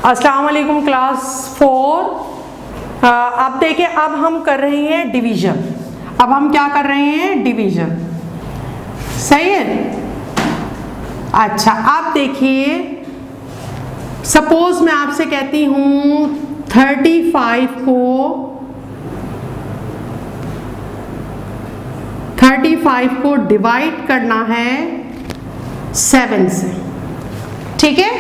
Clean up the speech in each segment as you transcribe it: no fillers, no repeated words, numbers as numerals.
अस्सलाम वालेकुम क्लास 4। अब देखिए, अब हम कर रहे हैं डिवीजन। अब हम क्या कर रहे हैं? डिवीजन। सही है। अच्छा, अब देखिए, सपोज मैं आपसे कहती हूं 35 को डिवाइड करना है 7 से। ठीक है,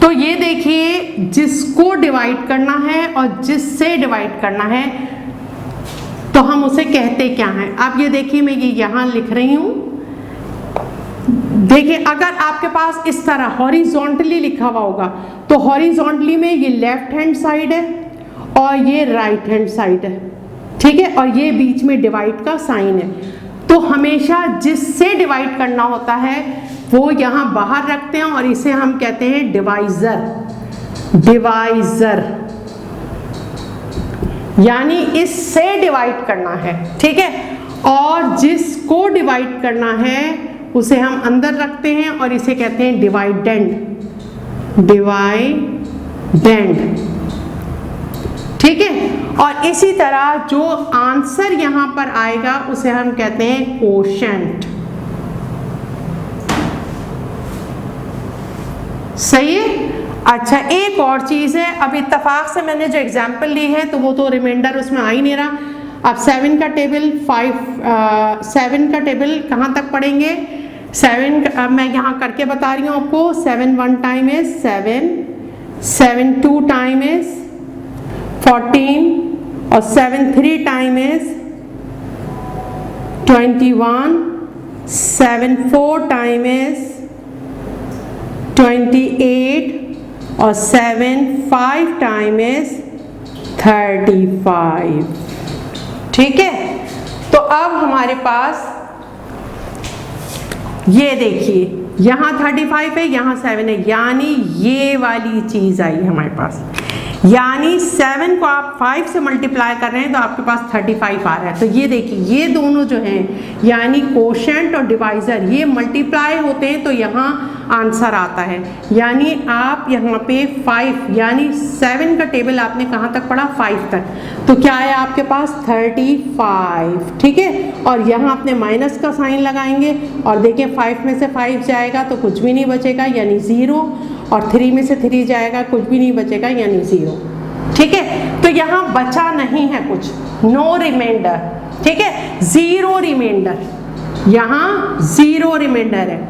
तो ये देखिए, जिसको डिवाइड करना है और जिससे डिवाइड करना है तो हम उसे कहते क्या हैं। आप ये देखिए, मैं ये यहां लिख रही हूं। देखिए, अगर आपके पास इस तरह हॉरिजॉन्टली लिखा हुआ होगा तो हॉरिजॉन्टली में ये लेफ्ट हैंड साइड है और ये राइट हैंड साइड है। ठीक है, और ये बीच में डिवाइड का साइन है। तो हमेशा जिससे डिवाइड करना होता है वो यहाँ बाहर रखते हैं और इसे हम कहते हैं डिवाइजर। डिवाइजर यानी इससे डिवाइड करना है। ठीक है, और जिसको डिवाइड करना है उसे हम अंदर रखते हैं और इसे कहते हैं डिवाइडेंड। डिवाइडेंड। ठीक है, और इसी तरह जो आंसर यहां पर आएगा उसे हम कहते हैं कोशेंट। सही है। अच्छा, एक और चीज है, अब इत्तेफाक से मैंने जो एग्जाम्पल ली है तो वो तो रिमाइंडर उसमें आ ही नहीं रहा। अब 7 का टेबल 7 का टेबल कहाँ तक पढ़ेंगे? 7 अब मैं यहाँ करके बता रही हूँ आपको। 7 1 टाइम इज 7, 7 2 टाइम इज 14 और 7 3 टाइम इज 21, 7 4 टाइम इज 28 और 7 5 टाइम इज 35। ठीक है, तो अब हमारे पास ये देखिए, यहां 35 है, यहां 7 है, यानी ये वाली चीज आई हमारे पास। यानी 7 को आप 5 से मल्टीप्लाई कर रहे हैं तो आपके पास 35 आ रहा है। तो ये देखिए, ये दोनों जो हैं यानी कोशेंट और डिवाइजर, ये मल्टीप्लाई होते हैं तो यहाँ आंसर आता है। यानी आप यहाँ पे 5 यानी 7 का टेबल आपने कहाँ तक पढ़ा? 5 तक। तो क्या है आपके पास? 35। ठीक है, और यहाँ अपने माइनस का साइन लगाएंगे और देखिए 5 में से 5 जाएगा तो कुछ भी नहीं बचेगा यानी 0, और 3 में से 3 जाएगा कुछ भी नहीं बचेगा यानी 0। ठीक है, तो यहाँ बचा नहीं है कुछ, नो रिमाइंडर। ठीक है, 0 रिमाइंडर, यहाँ 0 रिमाइंडर है।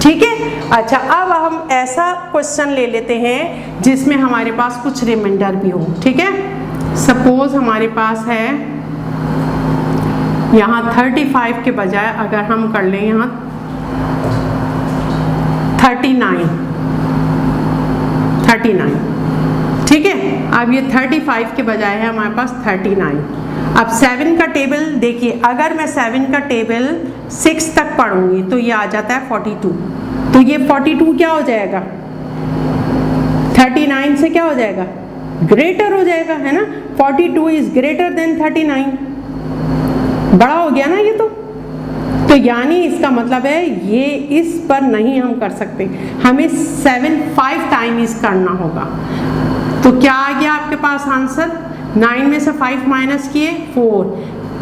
ठीक है, अच्छा, अब हम ऐसा क्वेश्चन ले लेते हैं जिसमें हमारे पास कुछ रिमाइंडर भी हो। ठीक है, सपोज हमारे पास है यहाँ 35 के बजाय अगर हम कर लें यहाँ 39। ठीक है, अब ये 35 के बजाय है हमारे पास 39। अब 7 का टेबल देखिए, अगर मैं 7 का टेबल 6 तक पढ़ूंगी तो ये आ जाता है 42। तो ये 42 क्या हो जाएगा? 39 से क्या हो जाएगा? ग्रेटर हो जाएगा, है ना। 42 इज ग्रेटर देन 39। बड़ा हो गया ना ये तो यानी इसका मतलब है ये इस पर नहीं हम कर सकते, हमें 7 5 टाइम इस करना होगा। तो क्या आ गया आपके पास आंसर? 9 में से 5 माइनस किए 4।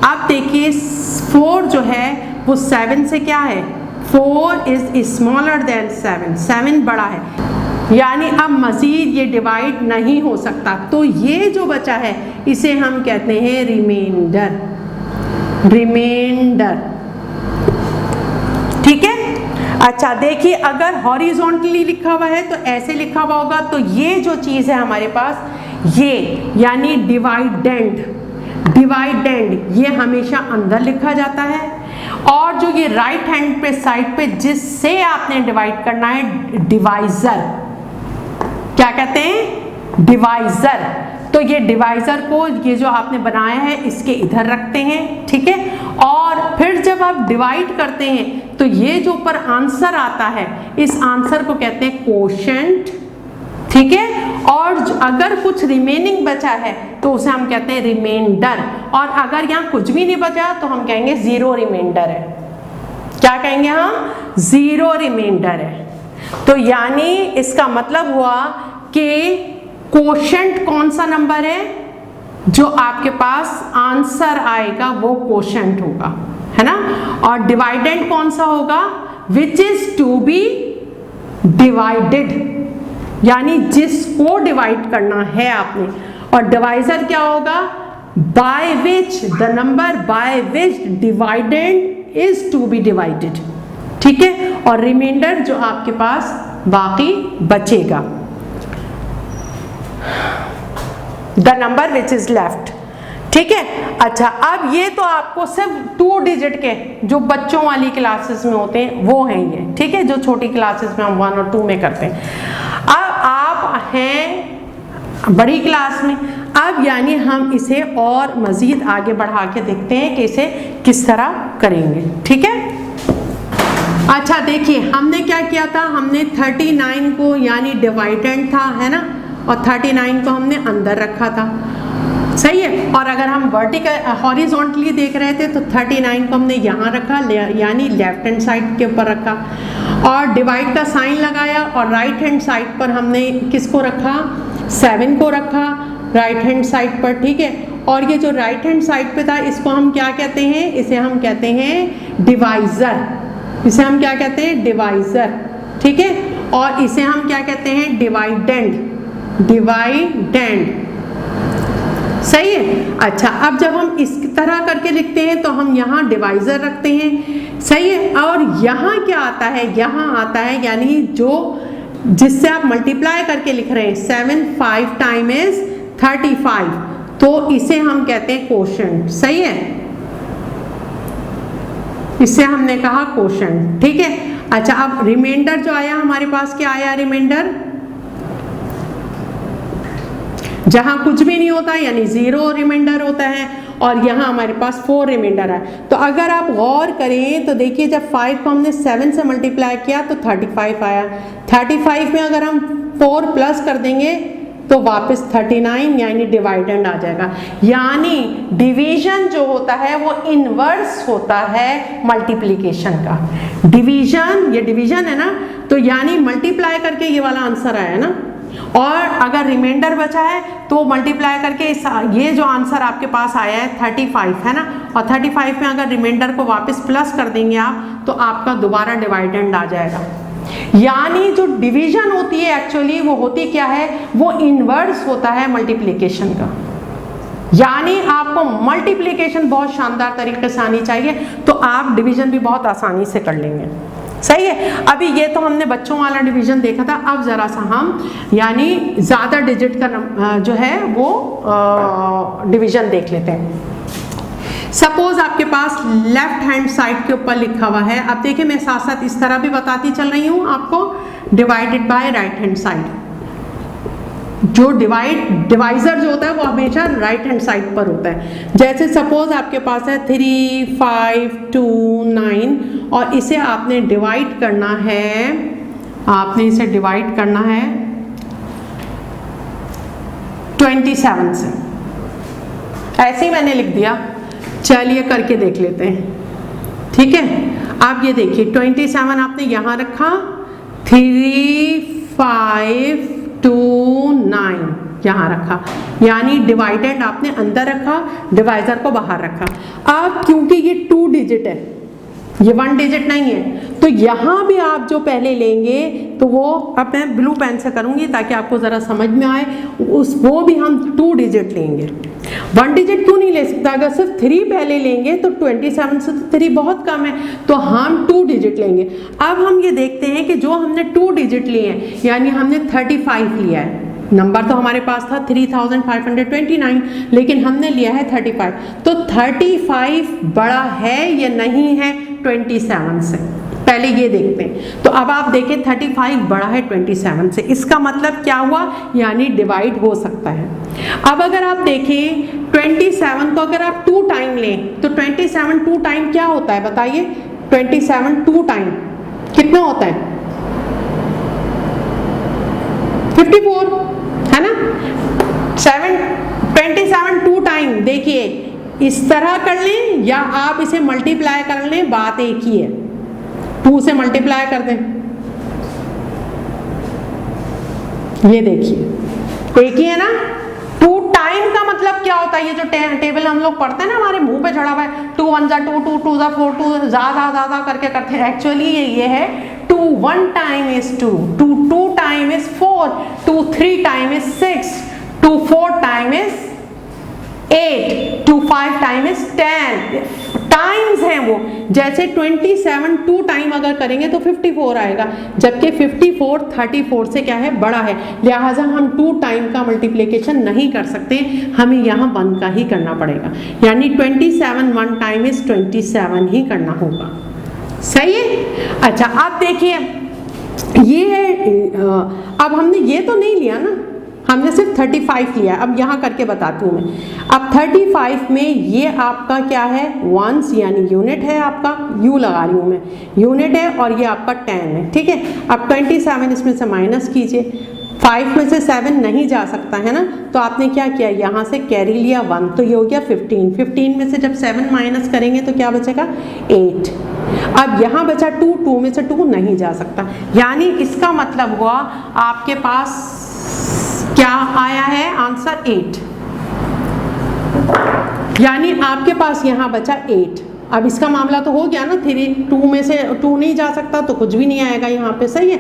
अब देखिए 4 जो है वो 7 से क्या है? 4 इज स्मॉलर देन 7, 7 बड़ा है, यानी अब मजीद ये डिवाइड नहीं हो सकता। तो ये जो बचा है इसे हम कहते हैं रिमाइंडर। रिमाइंडर। ठीक है, अच्छा देखिए, अगर हॉरिजॉन्टली लिखा हुआ है तो ऐसे लिखा हुआ होगा। तो ये जो चीज़ है हमारे पास, ये यानी डिवाइडेंड। डिवाइडेंड ये हमेशा अंदर लिखा जाता है, और जो ये राइट हैंड पे साइड पे जिससे आपने डिवाइड करना है, डिवाइजर। क्या कहते हैं? डिवाइजर। तो ये डिवाइजर को, ये जो आपने बनाया है, इसके इधर रखते हैं। ठीक है, और फिर जब आप डिवाइड करते हैं तो ये जो ऊपर आंसर आता है, इस आंसर को कहते हैं कोशेंट। ठीक है, और अगर कुछ रिमेनिंग बचा है तो उसे हम कहते हैं रिमाइंडर, और अगर यहाँ कुछ भी नहीं बचा तो हम कहेंगे 0 रिमाइंडर है। क्या कहेंगे हम? 0 रिमाइंडर है। तो यानी इसका मतलब हुआ कि कोशेंट कौन सा नंबर है, जो आपके पास आंसर आएगा वो कोशेंट होगा, है ना। और डिवाइडेंड कौन सा होगा, which is to be divided, यानी जिसको डिवाइड करना है आपने। और डिवाइजर क्या होगा, by which the number by which dividend is to be divided, ठीक है। और रिमाइंडर जो आपके पास बाकी बचेगा, the number which is left, ठीक है। अच्छा, अब ये तो आपको सिर्फ 2 डिजिट के जो बच्चों वाली क्लासेस में होते हैं वो हैं ये, ठीक है, जो छोटी क्लासेस में हम 1 और 2 में करते हैं। अब आप हैं बड़ी क्लास में, अब यानी हम इसे और मजीद आगे बढ़ा के देखते हैं कि इसे किस तरह करेंगे, ठीक है। अच्छा देखिए, हमने क्या किया था, हमने 39 को यानी डिवाइडेंड था, है ना, और 39 को हमने अंदर रखा था, सही है। और अगर हम वर्टिकल हॉरिजॉन्टली देख रहे थे तो 39 को हमने यहाँ रखा, यानी लेफ्ट हैंड साइड के ऊपर रखा, और डिवाइड का साइन लगाया, और राइट हैंड साइड पर हमने किसको रखा, 7 को रखा राइट हैंड साइड पर, ठीक है। और ये जो राइट हैंड साइड पे था इसको हम क्या कहते हैं, इसे हम कहते हैं डिवाइजर, इसे हम क्या कहते हैं, डिवाइजर, ठीक है। और इसे हम क्या कहते हैं, डिवाइडेंड, डिवाइडेंड, सही है। अच्छा, अब जब हम इस तरह करके लिखते हैं तो हम यहाँ डिवाइजर रखते हैं, सही है। और यहाँ क्या आता है, यहाँ आता है यानी जो जिससे आप मल्टीप्लाई करके लिख रहे हैं, 7 5 टाइम इज 35, तो इसे हम कहते हैं कोशेंट, सही है, इससे हमने कहा कोशेंट, ठीक है। अच्छा, अब रिमाइंडर जो आया हमारे पास, क्या आया रिमाइंडर, जहां कुछ भी नहीं होता यानी 0 रिमाइंडर होता है, और यहाँ हमारे पास 4 रिमाइंडर है। तो अगर आप गौर करें तो देखिए, जब 5 को हमने 7 से मल्टीप्लाई किया तो 35 आया, 35 में अगर हम 4 प्लस कर देंगे तो वापस 39 यानी डिवाइडेंड आ जाएगा। यानी डिवीजन जो होता है वो इनवर्स होता है मल्टीप्लिकेशन का। डिवीजन, ये डिवीजन है ना, तो यानी मल्टीप्लाई करके ये वाला आंसर आया ना, और अगर रिमाइंडर बचा है तो मल्टीप्लाई करके ये जो आंसर आपके पास आया है 35 है ना, और 35 में अगर रिमाइंडर को वापस प्लस कर देंगे आप तो आपका दोबारा डिवाइडेंड आ जाएगा। यानी जो डिवीजन होती है एक्चुअली वो होती क्या है, वो इनवर्स होता है मल्टीप्लिकेशन का। यानी आपको मल्टीप्लिकेशन बहुत शानदार तरीके से आनी चाहिए तो आप डिवीजन भी बहुत आसानी से कर लेंगे, सही है। अभी ये तो हमने बच्चों वाला डिवीजन देखा था, अब जरा सा हम यानी ज्यादा डिजिट का जो है वो डिवीजन देख लेते हैं। सपोज आपके पास लेफ्ट हैंड साइड के ऊपर लिखा हुआ है, अब देखिए मैं साथ साथ इस तरह भी बताती चल रही हूँ आपको, divided by right hand side. जो डिवाइजर जो होता है वो हमेशा राइट हैंड साइड पर होता है। जैसे सपोज आपके पास है 3 5 2 9 और इसे आपने डिवाइड करना है, आपने इसे डिवाइड करना है 27 से, ऐसे ही मैंने लिख दिया। चलिए करके देख लेते हैं, ठीक है। आप ये देखिए 27 आपने यहाँ रखा, 3 5 2 9 यहाँ रखा, यानी डिवाइडेंड आपने अंदर रखा, डिवाइजर को बाहर रखा। अब क्योंकि ये 2 डिजिट है, ये 1 डिजिट नहीं है, तो यहाँ भी आप जो पहले लेंगे तो वो, अब मैं ब्लू पेन से करूँगी ताकि आपको ज़रा समझ में आए, वो भी हम 2 डिजिट लेंगे। 1 डिजिट क्यों नहीं ले सकता, अगर सिर्फ 3 पहले लेंगे तो 27 से तो 3 बहुत कम है, तो हम 2 डिजिट लेंगे। अब हम ये देखते हैं कि जो हमने 2 डिजिट लिए हैं, यानी हमने 35 लिया है, नंबर तो हमारे पास था 3529, लेकिन हमने लिया है 35, तो 35 बड़ा है या नहीं है 27 से, पहले ये देखते हैं। तो अब आप देखें 35 बड़ा है 27 से, इसका मतलब क्या हुआ, यानी डिवाइड हो सकता है। अब अगर आप देखें 27 को अगर आप 2 टाइम लें तो 27 2 टाइम क्या होता है बताइए, 27 2 टाइम कितना होता है, 54 है ना। 27 2 टाइम, देखिए इस तरह कर लें या आप इसे मल्टीप्लाई कर लें, बात एक ही है, 2 से मल्टीप्लाई कर दें, ये देखिए एक ही है ना। 2 टाइम का मतलब क्या होता है, ये जो टेबल हम लोग पढ़ते हैं ना हमारे मुंह पे चढ़ा हुआ है, 2 1 जा 2, 2 2 जा 4, 2 ज्यादा करके करते हैं। एक्चुअली ये है 2 1 time is 2, 2 2 time is 4, 2 3 time is 6, 2 4 time is 8, 2 5 time is 10 times हैं वो। जैसे 27 2 टाइम अगर करेंगे तो 54 आएगा, जबकि 54 34 से क्या है, बड़ा है, लिहाजा हम 2 टाइम का मल्टीप्लिकेशन नहीं कर सकते, हमें यहाँ 1 का ही करना पड़ेगा। यानी 27 1 टाइम इज 27 ही करना होगा। सही है। अच्छा अब देखिए ये है, अब हमने ये तो नहीं लिया ना, हमने सिर्फ 35 लिया। अब यहाँ करके बताती हूँ मैं। अब 35 में ये आपका क्या है, वंस यानी यूनिट है आपका, यू लगा रही हूँ मैं, यूनिट है, और ये आपका 10 है, ठीक है। अब 27 इसमें से माइनस कीजिए, 5 में से 7 नहीं जा सकता है ना, तो आपने क्या किया, यहाँ से कैरी लिया 1, तो ये हो गया 15। 15 में से जब 7 माइनस करेंगे तो क्या बचेगा, 8। अब यहाँ बचा 2, 2 में से 2 नहीं जा सकता, यानी इसका मतलब हुआ आपके पास क्या आया है आंसर 8, यानी आपके पास यहाँ बचा 8। अब इसका मामला तो हो गया ना, 3 2 में से 2 नहीं जा सकता तो कुछ भी नहीं आएगा यहाँ पे। सही है।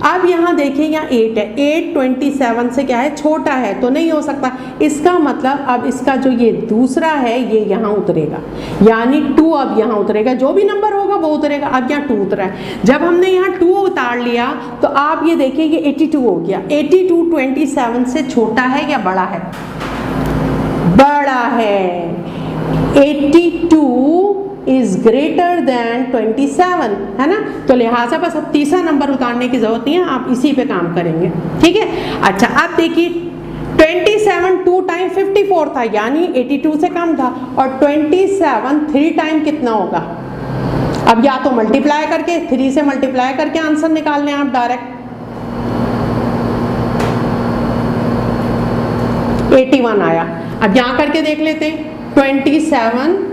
अब यहाँ देखिए यहाँ 8 है, 8 27 से क्या है, छोटा है तो नहीं हो सकता। इसका मतलब अब इसका जो ये दूसरा है ये यहाँ उतरेगा, यानी 2 अब यहाँ उतरेगा, जो भी नंबर होगा वो उतरेगा। अब यहाँ 2 उतरा है, जब हमने यहाँ 2 उतार लिया तो आप ये देखिए ये 82 हो गया। 82 27 से छोटा है या बड़ा है, बड़ा है। 82 इज ग्रेटर देन 27, है ना, तो लिहाजा बस अब तीसरा नंबर उतारने की जरूरत नहीं है, आप इसी पे काम करेंगे, ठीक है। अच्छा अब देखिए 27 2 टाइम 54 था, यानी 82 से कम था, और 27 3 टाइम कितना होगा, अब या तो मल्टीप्लाई करके 3 से मल्टीप्लाई करके आंसर निकाल लें आप डायरेक्ट, 81 आया। अब यहां करके देख लेते हैं, 27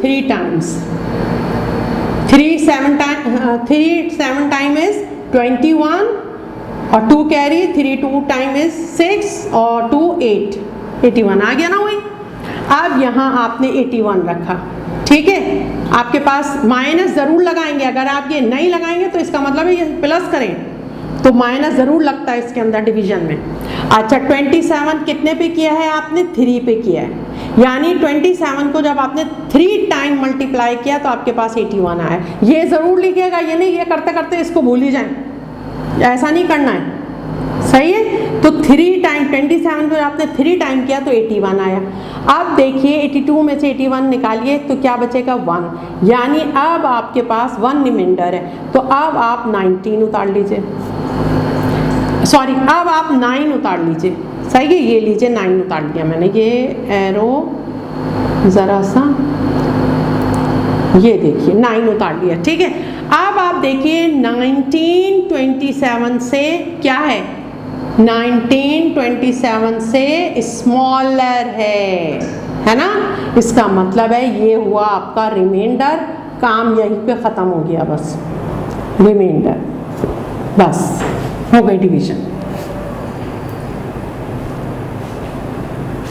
3 टाइम्स, 7 टाइम इज 21, और 2 कैरी, 3 2 टाइम इज 6, और 2 8, 81 आ गया ना वही। अब यहाँ आपने 81 रखा, ठीक है। आपके पास माइनस जरूर लगाएंगे, अगर आप ये नहीं लगाएंगे तो इसका मतलब है ये प्लस करें तो माइनस जरूर लगता है इसके अंदर डिवीजन में। अच्छा 27 कितने पे किया है आपने, 3 पे किया है, यानी 27 को जब आपने 3 टाइम मल्टीप्लाई किया तो आपके पास 81 आया। ये जरूर लिखिएगा, ये नहीं ये करते करते इसको भूल ही जाएं, ऐसा नहीं करना है। सही है। तो 3 टाइम 27 को आपने 3 टाइम किया तो 81 आया। अब देखिए 82 में से 81 निकालिए तो क्या बचेगा, 1, यानी अब आपके पास 1 रिमाइंडर है। तो अब आप 19 उतार लीजिए, सॉरी अब आप 9 उतार लीजिए। सही है, ये लीजिए 9 उतार लिया मैंने, ये एरो ज़रा सा, ये देखिए 9 उतार लिया, ठीक है। अब आप देखिए 1927 से क्या है, 1927 से स्मॉलर है ना, इसका मतलब है ये हुआ आपका रिमाइंडर, काम यहीं पे ख़त्म हो गया, बस रिमाइंडर, बस हो गई डिवीजन।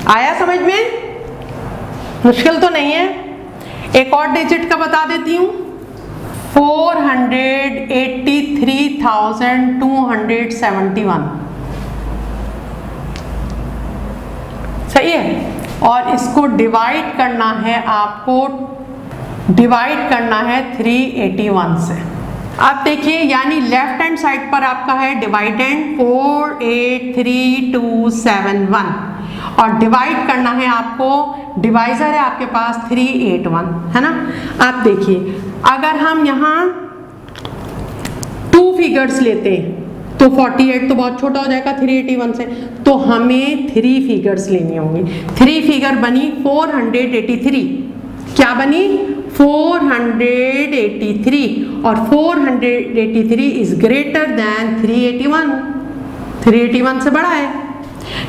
आया समझ में, मुश्किल तो नहीं है। एक और डिजिट का बता देती हूँ, 483,271, सही है। और इसको डिवाइड करना है आपको, डिवाइड करना है 381 से। अब देखिए यानी लेफ्ट हैंड साइड पर आपका है डिवाइडेंड 483271, और डिवाइड करना है आपको, डिवाइजर है आपके पास 381, है ना। आप देखिए अगर हम यहाँ 2 फिगर्स लेते हैं तो 48 तो बहुत छोटा हो जाएगा 381 से, तो हमें 3 फिगर्स लेनी होंगी। 3 फिगर बनी 483, क्या बनी 483, और 483 इज ग्रेटर देन 381, 381 से बड़ा है।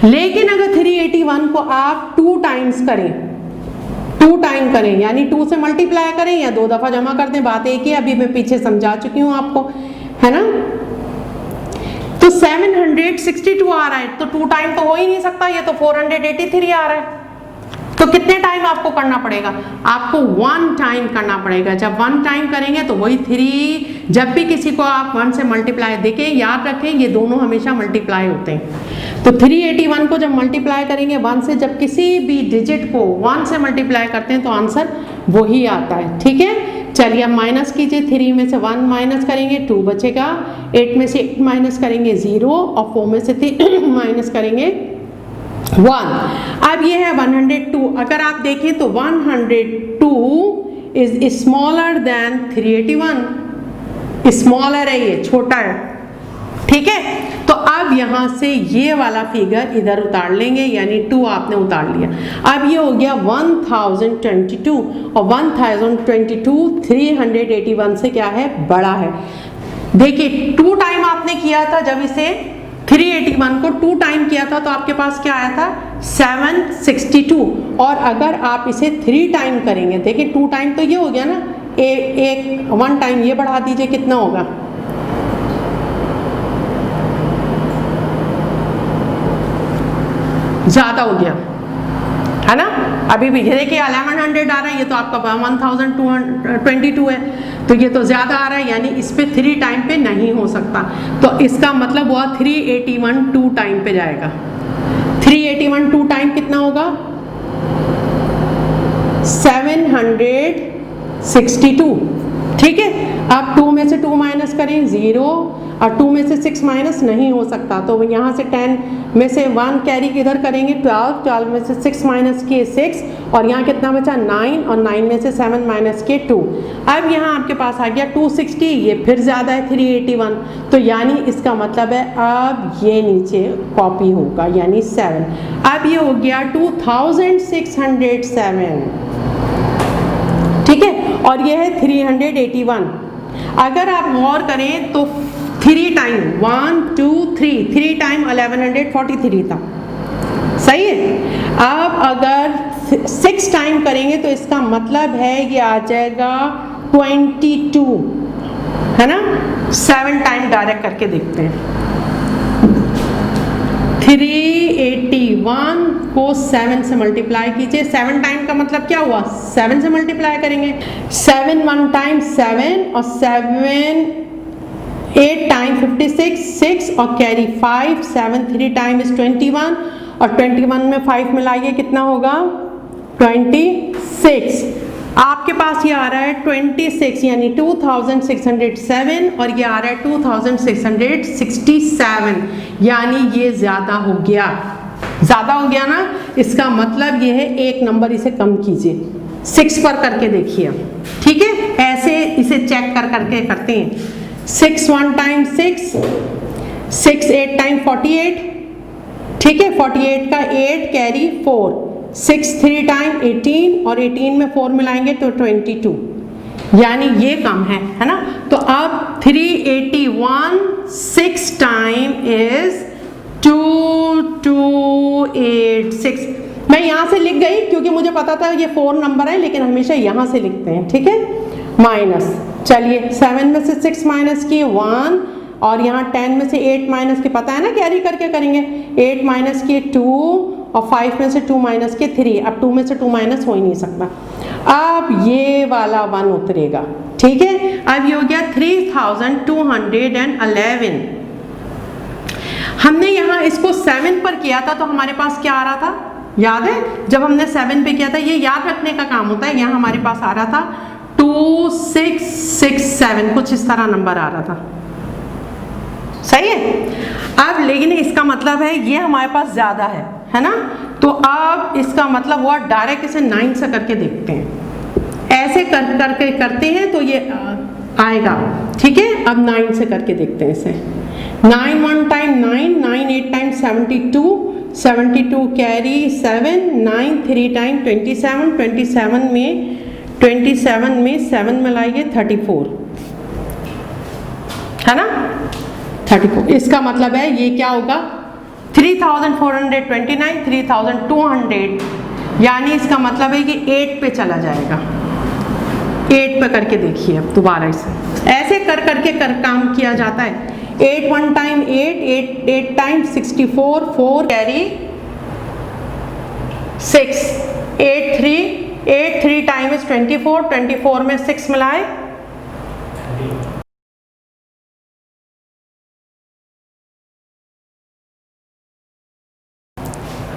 लेकिन अगर 381 को आप 2 टाइम्स करें, 2 टाइम करें यानी 2 से मल्टीप्लाई करें या 2 दफा जमा कर दें, बात एक ही, अभी मैं पीछे समझा चुकी हूँ आपको, है ना। तो 762 आ रहा है, तो 2 टाइम तो हो ही नहीं सकता, ये तो 483 आ रहा है। तो कितने टाइम आपको करना पड़ेगा? आपको 1 टाइम करना पड़ेगा। जब 1 टाइम करेंगे तो वही 3, जब भी किसी को आप 1 से मल्टीप्लाई, देखें याद रखें ये दोनों हमेशा मल्टीप्लाई होते हैं। तो 381 को जब मल्टीप्लाई करेंगे 1 से, जब किसी भी डिजिट को 1 से मल्टीप्लाई करते हैं तो आंसर वही आता है, ठीक है। चलिए अब माइनस कीजिए, 3 में से 1 माइनस करेंगे 2 बचेगा, 8 में से 8 माइनस करेंगे 0 और 4 में से 3 माइनस करेंगे 1। अब ये है 102। अगर आप देखें तो 102 इज स्मॉलर देन 381, स्मॉलर है, ये छोटा है, ठीक है। तो अब यहां से ये वाला फिगर इधर उतार लेंगे, यानी 2 आपने उतार लिया। अब ये हो गया 1022 और 1022 381 से क्या है, बड़ा है। देखिए 2 टाइम आपने किया था, जब इसे 381 को 2 टाइम किया था तो आपके पास क्या आया था 762, और अगर आप इसे 3 टाइम करेंगे, देखिए 2 टाइम तो ये हो गया ना, एक 1 टाइम ये बढ़ा दीजिए, कितना होगा, ज्यादा हो गया, है ना। अभी भी देखिए 1100 आ रहा है, ये तो आपका 1222 है, तो ये तो ज्यादा आ रहा है, यानी इस पे 3 टाइम पे नहीं हो सकता। तो इसका मतलब हुआ 381 2 टाइम पे जाएगा। 381 2 टाइम कितना होगा, 762, ठीक है। अब 2 में से 2 माइनस करें 0 और 2 में से 6 माइनस नहीं हो सकता, तो यहाँ से 10 में से 1 कैरी किधर करेंगे 12, 12 में से 6 माइनस किए 6 और यहाँ कितना बचा 9 और 9 में से 7 माइनस किए 2। अब यहाँ आपके पास आ गया 260, ये फिर ज़्यादा है 381, तो यानी इसका मतलब है अब ये नीचे कॉपी होगा, यानी 7। अब ये हो गया 2607, ठीक है, और ये है 381। अगर आप गौर करें तो 3 टाइम 1 2 3 टाइम 1143 था, सही है। अब अगर 6 टाइम करेंगे तो इसका मतलब है ये आ जाएगा 22, है ना। 7 टाइम डायरेक्ट करके देखते हैं। 381 को 7 से मल्टीप्लाई कीजिए, 7 टाइम का मतलब क्या हुआ, 7 से मल्टीप्लाई करेंगे, 7 1 टाइम 7 और 7 8 टाइम 56 6 और कैरी 5, 7 3 टाइम इज 21 और 21 में 5 मिलाइए कितना होगा 26। आपके पास ये आ रहा है 26 यानी 2607 और ये आ रहा है 2667, यानी ये ज़्यादा हो गया, ज़्यादा हो गया ना। इसका मतलब ये है एक नंबर इसे कम कीजिए, 6 पर करके देखिए, ठीक है। ऐसे इसे चेक कर करके करते हैं। 6 1 टाइम 6, 6 8 टाइम 48, ठीक है, 48 का 8 कैरी 4, 6 3 टाइम 18 और 18 में 4 मिलाएंगे तो 22, यानी ये कम है ना। तो अब 381 6 टाइम इज 2286। मैं यहाँ से लिख गई क्योंकि मुझे पता था ये 4 नंबर है, लेकिन हमेशा यहाँ से लिखते हैं, ठीक है। माइनस, चलिए 7 में से 6 माइनस किए 1 और यहाँ 10 में से 8 माइनस के, पता है ना कैरी करके करेंगे, 8 माइनस किए 2 और 5 में से 2 माइनस किए 3। अब 2 में से 2 माइनस हो ही नहीं सकता, अब ये वाला 1 उतरेगा, ठीक है। अब ये हो गया 3211। हमने यहाँ इसको 7 पर किया था तो हमारे पास क्या आ रहा था, याद है, जब हमने 7 पे किया था, ये याद रखने का काम होता है। यहाँ हमारे पास आ रहा था 2667, कुछ इस तरह नंबर आ रहा था, सही है। अब लेकिन इसका मतलब है ये हमारे पास ज्यादा है ना। तो अब इसका मतलब हुआ डायरेक्ट इसे 9 से करके देखते हैं, ऐसे करके करते हैं तो ये आएगा, ठीक है। अब 9 से करके देखते हैं इसे। 9 1 टाइम 9, 9 8 टाइम 72, 72 कैरी 7, 9 3 टाइम 27, 27 में 7 मिलाइए 34, है ना, 34। इसका मतलब है ये क्या होगा 3429, 3200 यानी इसका मतलब है कि 8 पे चला जाएगा। 8 पे करके देखिए अब दोबारा इसे ऐसे कर करके काम किया जाता है। 8 1 time 8 time 64, 4 carry 6, 8 3 time is 24, 24 में 6 मिलाए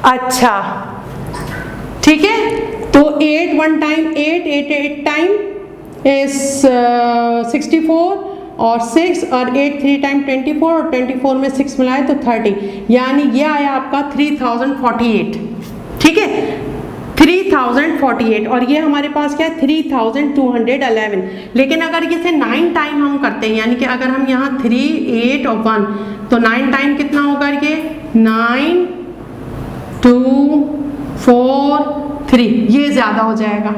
अच्छा ठीक है। तो 8 1 टाइम 8 टाइम इज 64 और 6 और 8 3 टाइम 24 और 24 में 6 मिलाए तो 30, यानी ये आया आपका 3048। ठीक है 3048 और ये हमारे पास क्या है 3211। लेकिन अगर इसे 9 टाइम हम करते हैं, यानी कि अगर हम यहाँ 3 8 और 1 तो 9 टाइम कितना होगा ये 9 2 4 3, ये ज्यादा हो जाएगा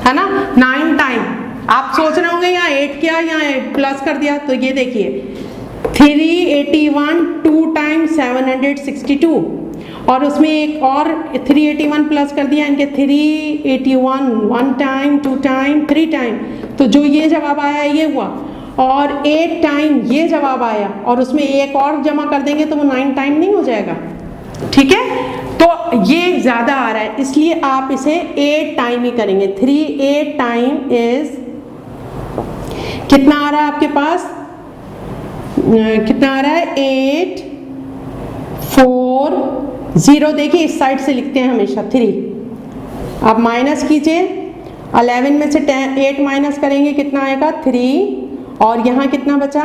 है ना। 9 टाइम आप सोच रहे होंगे यहाँ 8 किया यहाँ 8 प्लस कर दिया, तो ये देखिए 381 2 टाइम 762 और उसमें एक और 381 प्लस कर दिया, इनके 381 1 टाइम 2 टाइम 3 टाइम, तो जो ये जवाब आया ये हुआ। और 8 टाइम ये जवाब आया और उसमें एक और जमा कर देंगे तो वो 9 टाइम नहीं हो जाएगा। ठीक है तो ये ज्यादा आ रहा है, इसलिए आप इसे 8 टाइम ही करेंगे। 3 8 टाइम इज कितना आ रहा है आपके पास, कितना आ रहा है 8 4 0। देखिए इस साइड से लिखते हैं हमेशा 3। आप माइनस कीजिए 11 में से 8 माइनस करेंगे कितना आएगा 3 और यहाँ कितना बचा,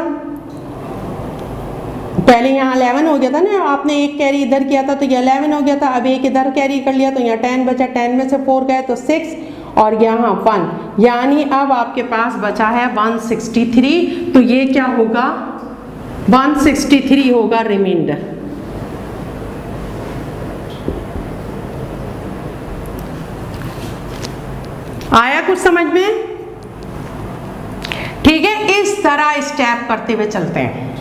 पहले यहाँ 11 हो गया था ना, आपने एक कैरी इधर किया था तो ये 11 हो गया था, अब एक इधर कैरी कर लिया तो यहाँ 10 बचा, 10 में से 4 गए तो 6 और यहाँ 1, यानी अब आपके पास बचा है 163। तो ये क्या होगा 163 होगा रिमाइंडर। आया कुछ समझ में? ठीक है इस तरह स्टेप करते हुए चलते हैं।